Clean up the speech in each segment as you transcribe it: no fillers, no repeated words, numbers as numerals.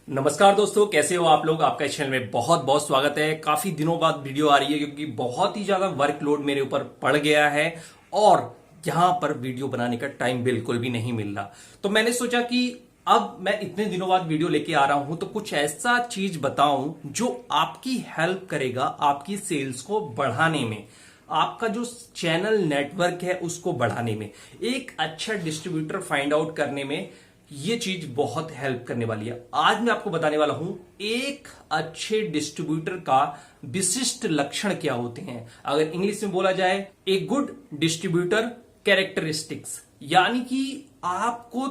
नमस्कार दोस्तों, कैसे हो आप लोग। आपका इस चैनल में बहुत बहुत स्वागत है। काफी दिनों बाद वीडियो आ रही है क्योंकि बहुत ही ज्यादा वर्कलोड मेरे ऊपर पड़ गया है और यहां पर वीडियो बनाने का टाइम बिल्कुल भी नहीं मिल रहा। तो मैंने सोचा कि अब मैं इतने दिनों बाद वीडियो लेके आ रहा हूं तो कुछ ऐसा चीज बताऊं जो आपकी हेल्प करेगा आपकी सेल्स को बढ़ाने में, आपका जो चैनल नेटवर्क है उसको बढ़ाने में, एक अच्छा डिस्ट्रीब्यूटर फाइंड आउट करने में ये चीज बहुत हेल्प करने वाली है। आज मैं आपको बताने वाला हूं एक अच्छे डिस्ट्रीब्यूटर का विशिष्ट लक्षण क्या होते हैं। अगर इंग्लिश में बोला जाए, ए गुड डिस्ट्रीब्यूटर कैरेक्टरिस्टिक्स, यानी कि आपको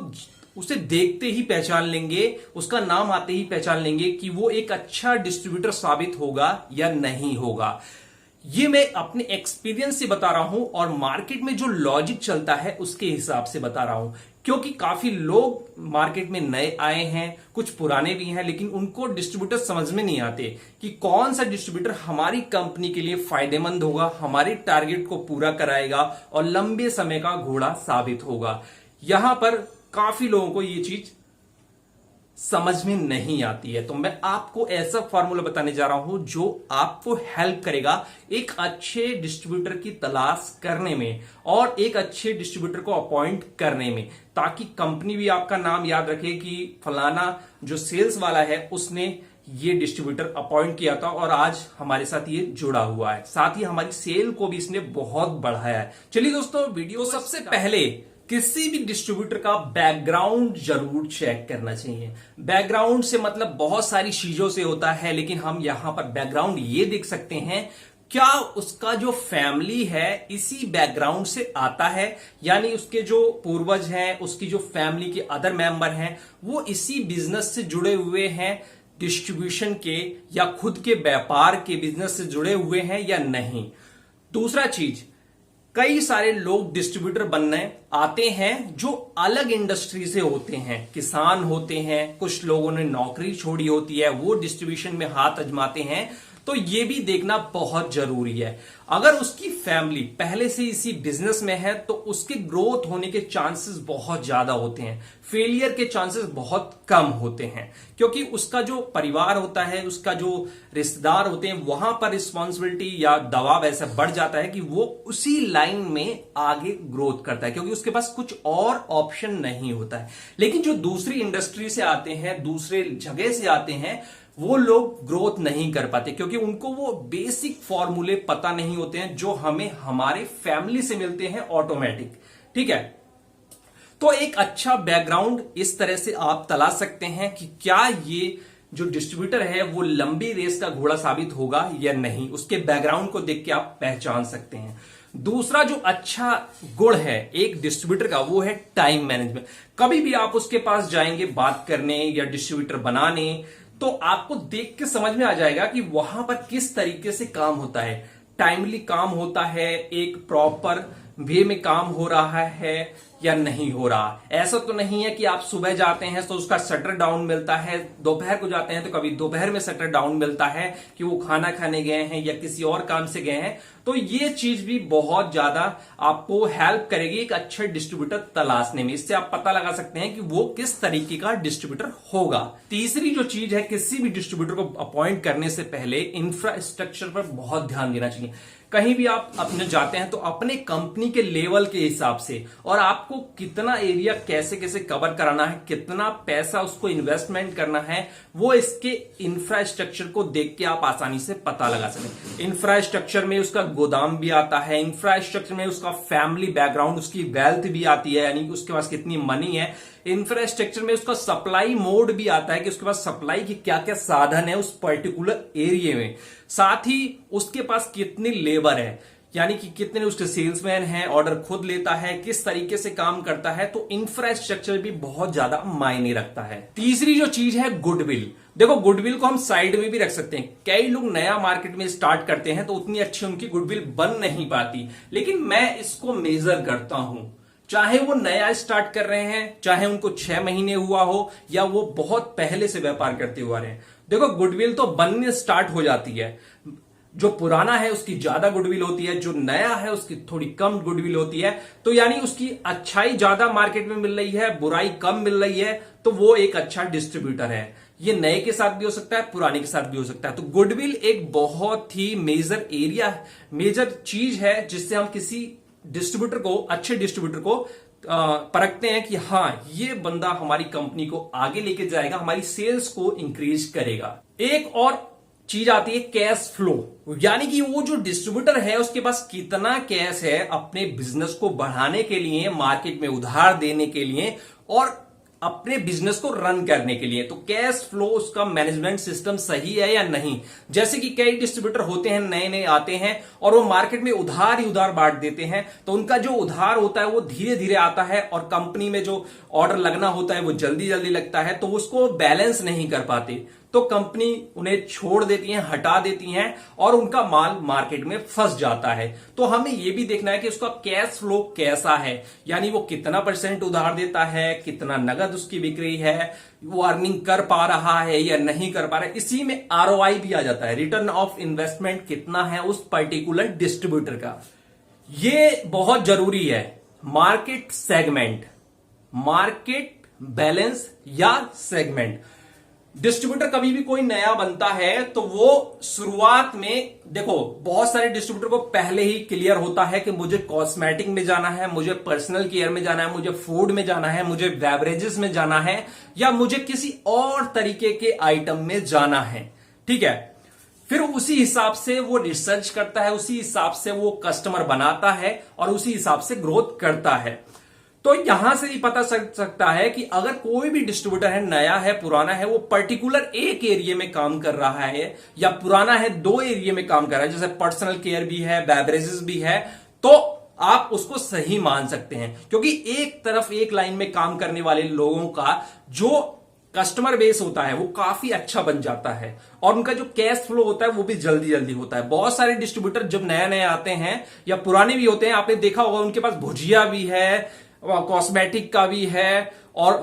उसे देखते ही पहचान लेंगे, उसका नाम आते ही पहचान लेंगे कि वो एक अच्छा डिस्ट्रीब्यूटर साबित होगा या नहीं होगा। ये मैं अपने एक्सपीरियंस से बता रहा हूं और मार्केट में जो लॉजिक चलता है उसके हिसाब से बता रहा हूं, क्योंकि काफी लोग मार्केट में नए आए हैं, कुछ पुराने भी हैं, लेकिन उनको डिस्ट्रीब्यूटर समझ में नहीं आते कि कौन सा डिस्ट्रीब्यूटर हमारी कंपनी के लिए फायदेमंद होगा, हमारे टारगेट को पूरा कराएगा और लंबे समय का घोड़ा साबित होगा। यहां पर काफी लोगों को ये चीज समझ में नहीं आती है। तो मैं आपको ऐसा फॉर्मूला बताने जा रहा हूं जो आपको हेल्प करेगा एक अच्छे डिस्ट्रीब्यूटर की तलाश करने में और एक अच्छे डिस्ट्रीब्यूटर को अपॉइंट करने में, ताकि कंपनी भी आपका नाम याद रखे कि फलाना जो सेल्स वाला है उसने ये डिस्ट्रीब्यूटर अपॉइंट किया था और आज हमारे साथ ये जुड़ा हुआ है, साथ ही हमारी सेल को भी इसने बहुत बढ़ाया है। चलिए दोस्तों, वीडियो सबसे पहले किसी भी डिस्ट्रीब्यूटर का बैकग्राउंड जरूर चेक करना चाहिए। बैकग्राउंड से मतलब बहुत सारी चीजों से होता है, लेकिन हम यहां पर बैकग्राउंड ये देख सकते हैं, क्या उसका जो फैमिली है इसी बैकग्राउंड से आता है, यानी उसके जो पूर्वज हैं, उसकी जो फैमिली के अदर मेंबर हैं वो इसी बिजनेस से जुड़े हुए हैं, डिस्ट्रीब्यूशन के या खुद के व्यापार के बिजनेस से जुड़े हुए हैं या नहीं। दूसरा चीज, कई सारे लोग डिस्ट्रीब्यूटर बनने आते हैं जो अलग इंडस्ट्री से होते हैं, किसान होते हैं, कुछ लोगों ने नौकरी छोड़ी होती है, वो डिस्ट्रीब्यूशन में हाथ आजमाते हैं। तो ये भी देखना बहुत जरूरी है। अगर उसकी फैमिली पहले से इसी बिजनेस में है तो उसके ग्रोथ होने के चांसेस बहुत ज्यादा होते हैं, फेलियर के चांसेस बहुत कम होते हैं, क्योंकि उसका जो परिवार होता है, उसका जो रिश्तेदार होते हैं, वहां पर रिस्पॉन्सिबिलिटी या दबाव ऐसा बढ़ जाता है कि वो उसी लाइन में आगे ग्रोथ करता है, क्योंकि उसके पास कुछ और ऑप्शन नहीं होता है। लेकिन जो दूसरी इंडस्ट्री से आते हैं, दूसरे जगह से आते हैं, वो लोग ग्रोथ नहीं कर पाते क्योंकि उनको वो बेसिक फॉर्मूले पता नहीं होते हैं जो हमें हमारे फैमिली से मिलते हैं ऑटोमेटिक। ठीक है, तो एक अच्छा बैकग्राउंड इस तरह से आप तलाश सकते हैं कि क्या ये जो डिस्ट्रीब्यूटर है वो लंबी रेस का घोड़ा साबित होगा या नहीं। उसके बैकग्राउंड को देख के आप पहचान सकते हैं। दूसरा जो अच्छा गुण है एक डिस्ट्रीब्यूटर का, वो है टाइम मैनेजमेंट। कभी भी आप उसके पास जाएंगे बात करने या डिस्ट्रीब्यूटर बनाने, तो आपको देख के समझ में आ जाएगा कि वहां पर किस तरीके से काम होता है। टाइमली काम होता है, एक प्रॉपर वे में काम हो रहा है या नहीं हो रहा। ऐसा तो नहीं है कि आप सुबह जाते हैं तो उसका शटर डाउन मिलता है, दोपहर को जाते हैं तो कभी दोपहर में शटर डाउन मिलता है कि वो खाना खाने गए हैं या किसी और काम से गए हैं। तो ये चीज भी बहुत ज्यादा आपको हेल्प करेगी एक अच्छे डिस्ट्रीब्यूटर तलाशने में। इससे आप पता लगा सकते हैं कि वो किस तरीके का डिस्ट्रीब्यूटर होगा। तीसरी जो चीज है, किसी भी डिस्ट्रीब्यूटर को अपॉइंट करने से पहले इंफ्रास्ट्रक्चर पर बहुत ध्यान देना चाहिए। कहीं भी आप अपने जाते हैं तो अपने कंपनी के लेवल के हिसाब से और आपको कितना एरिया कैसे कैसे कवर कराना है, कितना पैसा उसको इन्वेस्टमेंट करना है, वो इसके इंफ्रास्ट्रक्चर को देख के आप आसानी से पता लगा सकें। इंफ्रास्ट्रक्चर में उसका गोदाम भी आता है, इंफ्रास्ट्रक्चर में उसका फैमिली बैकग्राउंड, उसकी वेल्थ भी आती है, यानी उसके पास कितनी मनी है। इंफ्रास्ट्रक्चर में उसका सप्लाई मोड भी आता है कि उसके पास सप्लाई की क्या क्या साधन है उस पर्टिकुलर एरिया में। साथ ही उसके पास कितनी लेबर है, यानी कि कितने उसके सेल्समैन हैं, ऑर्डर खुद लेता है, किस तरीके से काम करता है। तो इंफ्रास्ट्रक्चर भी बहुत ज्यादा मायने रखता है। तीसरी जो चीज है गुडविल। देखो, गुडविल को हम साइड में भी रख सकते हैं। कई लोग नया मार्केट में स्टार्ट करते हैं तो उतनी अच्छी उनकी गुडविल बन नहीं पाती, लेकिन मैं इसको मेजर करता हूं। चाहे वो नया स्टार्ट कर रहे हैं, चाहे उनको 6 महीने हुआ हो या वो बहुत पहले से व्यापार करते हुए आ रहे हैं, देखो गुडविल तो बनने स्टार्ट हो जाती है। जो पुराना है उसकी ज्यादा गुडविल होती है, जो नया है उसकी थोड़ी कम गुडविल होती है। तो यानी उसकी अच्छाई ज्यादा मार्केट में मिल रही है, बुराई कम मिल रही है, तो वो एक अच्छा डिस्ट्रीब्यूटर है। ये नए के साथ भी हो सकता है, पुराने के साथ भी हो सकता है। तो गुडविल एक बहुत ही मेजर एरिया, मेजर चीज है जिससे हम किसी डिस्ट्रीब्यूटर को, अच्छे डिस्ट्रीब्यूटर को परखते हैं कि हाँ, ये बंदा हमारी कंपनी को आगे लेके जाएगा, हमारी सेल्स को इंक्रीज करेगा। एक और चीज आती है कैश फ्लो, यानी कि वो जो डिस्ट्रीब्यूटर है उसके पास कितना कैश है अपने बिजनेस को बढ़ाने के लिए, मार्केट में उधार देने के लिए और अपने बिजनेस को रन करने के लिए। तो कैश फ्लो, उसका मैनेजमेंट सिस्टम सही है या नहीं। जैसे कि कई डिस्ट्रीब्यूटर होते हैं, नए नए आते हैं और वो मार्केट में उधार ही उधार बांट देते हैं, तो उनका जो उधार होता है वो धीरे धीरे आता है और कंपनी में जो ऑर्डर लगना होता है वो जल्दी जल्दी लगता है, तो उसको बैलेंस नहीं कर पाते, तो कंपनी उन्हें छोड़ देती है, हटा देती है और उनका माल मार्केट में फंस जाता है। तो हमें यह भी देखना है कि उसका कैश फ्लो कैसा है, यानी वो कितना % उधार देता है, कितना नगद उसकी बिक्री है, वो अर्निंग कर पा रहा है या नहीं कर पा रहा है। इसी में ROI भी आ जाता है, रिटर्न ऑफ इन्वेस्टमेंट कितना है उस पर्टिकुलर डिस्ट्रीब्यूटर का। ये बहुत जरूरी है। मार्केट सेगमेंट, मार्केट बैलेंस या सेगमेंट। डिस्ट्रीब्यूटर कभी भी कोई नया बनता है तो वो शुरुआत में, देखो बहुत सारे डिस्ट्रीब्यूटर को पहले ही क्लियर होता है कि मुझे कॉस्मेटिक में जाना है, मुझे पर्सनल केयर में जाना है, मुझे फूड में जाना है, मुझे बेवरेजेस में जाना है या मुझे किसी और तरीके के आइटम में जाना है। ठीक है, फिर उसी हिसाब से वो रिसर्च करता है, उसी हिसाब से वो कस्टमर बनाता है और उसी हिसाब से ग्रोथ करता है। तो यहां से ही पता चल सकता है कि अगर कोई भी डिस्ट्रीब्यूटर है, नया है, पुराना है, वो पर्टिकुलर एक एरिया में काम कर रहा है या पुराना है 2 एरिया में काम कर रहा है, जैसे पर्सनल केयर भी है, बेवरेजेस भी है, तो आप उसको सही मान सकते हैं। क्योंकि एक तरफ एक लाइन में काम करने वाले लोगों का जो कस्टमर बेस होता है वो काफी अच्छा बन जाता है और उनका जो कैश फ्लो होता है वो भी जल्दी जल्दी होता है। बहुत सारे डिस्ट्रीब्यूटर जब नए नए आते हैं या पुराने भी होते हैं, आपने देखा होगा उनके पास भुजिया भी है, कॉस्मेटिक का भी है और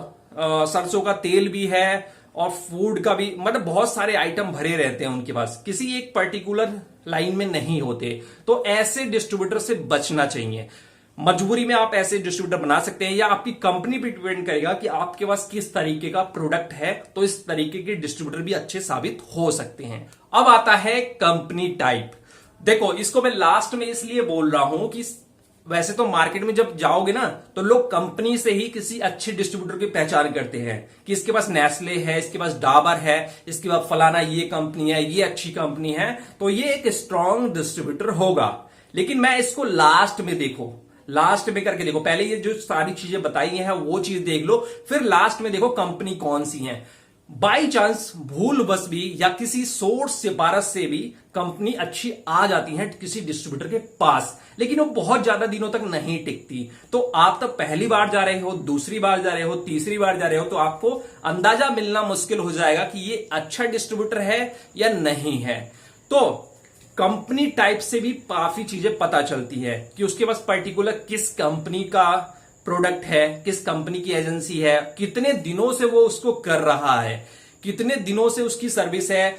सरसों का तेल भी है और फूड का भी, मतलब बहुत सारे आइटम भरे रहते हैं उनके पास, किसी एक पर्टिकुलर लाइन में नहीं होते। तो ऐसे डिस्ट्रीब्यूटर से बचना चाहिए। मजबूरी में आप ऐसे डिस्ट्रीब्यूटर बना सकते हैं या आपकी कंपनी पे डिपेंड करेगा कि आपके पास किस तरीके का प्रोडक्ट है, तो इस तरीके के डिस्ट्रीब्यूटर भी अच्छे साबित हो सकते हैं। अब आता है कंपनी टाइप। देखो इसको मैं लास्ट में इसलिए बोल रहा हूं कि वैसे तो मार्केट में जब जाओगे ना तो लोग कंपनी से ही किसी अच्छे डिस्ट्रीब्यूटर की पहचान करते हैं कि इसके पास नेस्ले है, इसके पास डाबर है, इसके पास फलाना ये कंपनी है, ये अच्छी कंपनी है, तो ये एक स्ट्रांग डिस्ट्रीब्यूटर होगा। लेकिन मैं इसको लास्ट में देखो, लास्ट में करके देखो। पहले ये जो सारी चीजें बताई हैं वो चीज देख लो, फिर लास्ट में देखो कंपनी कौन सी है। बाई चांस भूल बस भी या किसी सोर्स सिफारिश से भी कंपनी अच्छी आ जाती है किसी डिस्ट्रीब्यूटर के पास, लेकिन वो बहुत ज्यादा दिनों तक नहीं टिकती। तो आप तब पहली बार जा रहे हो, दूसरी बार जा रहे हो, तीसरी बार जा रहे हो, तो आपको अंदाजा मिलना मुश्किल हो जाएगा कि ये अच्छा डिस्ट्रीब्यूटर है या नहीं है। तो कंपनी टाइप से भी काफी चीजें पता चलती है कि उसके पास पर्टिकुलर किस कंपनी का प्रोडक्ट है, किस कंपनी की एजेंसी है, कितने दिनों से वो उसको कर रहा है, कितने दिनों से उसकी सर्विस है,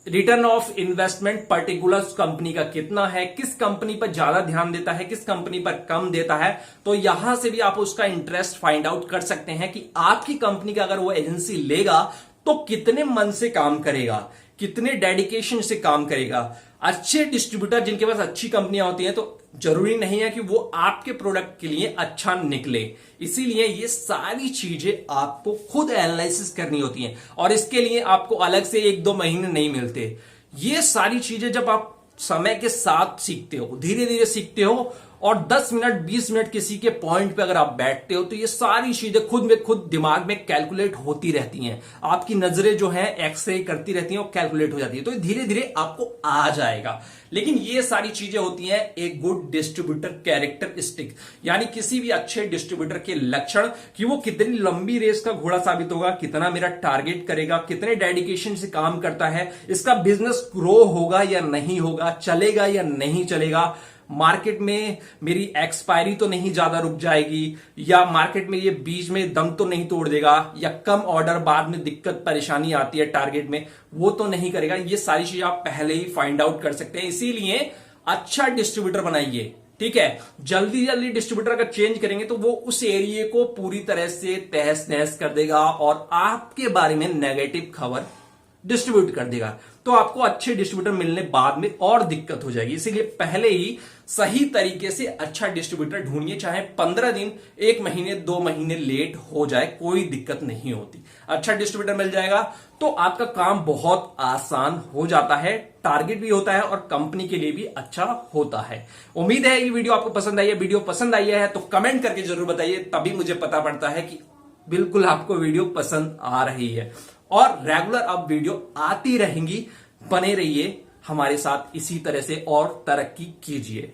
return of investment particular company का कितना है, किस कंपनी पर ज्यादा ध्यान देता है, किस कंपनी पर कम देता है। तो यहां से भी आप उसका इंटरेस्ट फाइंड आउट कर सकते हैं कि आपकी कंपनी का अगर वो एजेंसी लेगा तो कितने मन से काम करेगा, कितने डेडिकेशन से काम करेगा। अच्छे डिस्ट्रीब्यूटर जिनके पास अच्छी कंपनियां होती हैं तो जरूरी नहीं है कि वो आपके प्रोडक्ट के लिए अच्छा निकले, इसीलिए ये सारी चीजें आपको खुद एनालिसिस करनी होती हैं और इसके लिए आपको अलग से 1-2 महीने नहीं मिलते। ये सारी चीजें जब आप समय के साथ सीखते हो, धीरे धीरे सीखते हो और 10 मिनट 20 मिनट किसी के पॉइंट पे अगर आप बैठते हो तो ये सारी चीजें खुद में खुद दिमाग में कैलकुलेट होती रहती हैं। आपकी नजरें जो है एक्सरे करती रहती हैं और कैलकुलेट हो जाती है, तो धीरे धीरे आपको आ जाएगा। लेकिन ये सारी चीजें होती हैं एक गुड डिस्ट्रीब्यूटर कैरेक्टरिस्टिक, यानी किसी भी अच्छे डिस्ट्रीब्यूटर के लक्षण कि वो कितनी लंबी रेस का घोड़ा साबित होगा, कितना मेरा टारगेट करेगा, कितने डेडिकेशन से काम करता है, इसका बिजनेस ग्रो होगा या नहीं होगा, चलेगा या नहीं चलेगा, मार्केट में मेरी एक्सपायरी तो नहीं ज्यादा रुक जाएगी, या मार्केट में ये बीच में दम तो नहीं तोड़ देगा, या कम ऑर्डर बाद में दिक्कत परेशानी आती है टारगेट में वो तो नहीं करेगा। ये सारी चीजें आप पहले ही फाइंड आउट कर सकते हैं। इसीलिए अच्छा डिस्ट्रीब्यूटर बनाइए, ठीक है, जल्दी जल्दी डिस्ट्रीब्यूटर अगर चेंज करेंगे तो वो उस एरिया को पूरी तरह से तहस नहस कर देगा और आपके बारे में नेगेटिव खबर डिस्ट्रीब्यूट कर देगा। तो आपको अच्छे डिस्ट्रीब्यूटर मिलने बाद में और दिक्कत हो जाएगी। इसीलिए पहले ही सही तरीके से अच्छा डिस्ट्रीब्यूटर ढूंढिए, चाहे 15 दिन, 1 महीने, 2 महीने लेट हो जाए, कोई दिक्कत नहीं होती। अच्छा डिस्ट्रीब्यूटर मिल जाएगा तो आपका काम बहुत आसान हो जाता है, टारगेट भी होता है और कंपनी के लिए भी अच्छा होता है। उम्मीद है ये वीडियो आपको पसंद आई है। वीडियो पसंद आई है तो कमेंट करके जरूर बताइए, तभी मुझे पता पड़ता है कि बिल्कुल आपको वीडियो पसंद आ रही है। और रेगुलर अब वीडियो आती रहेंगी, बने रहिए हमारे साथ, इसी तरह से और तरक्की कीजिए।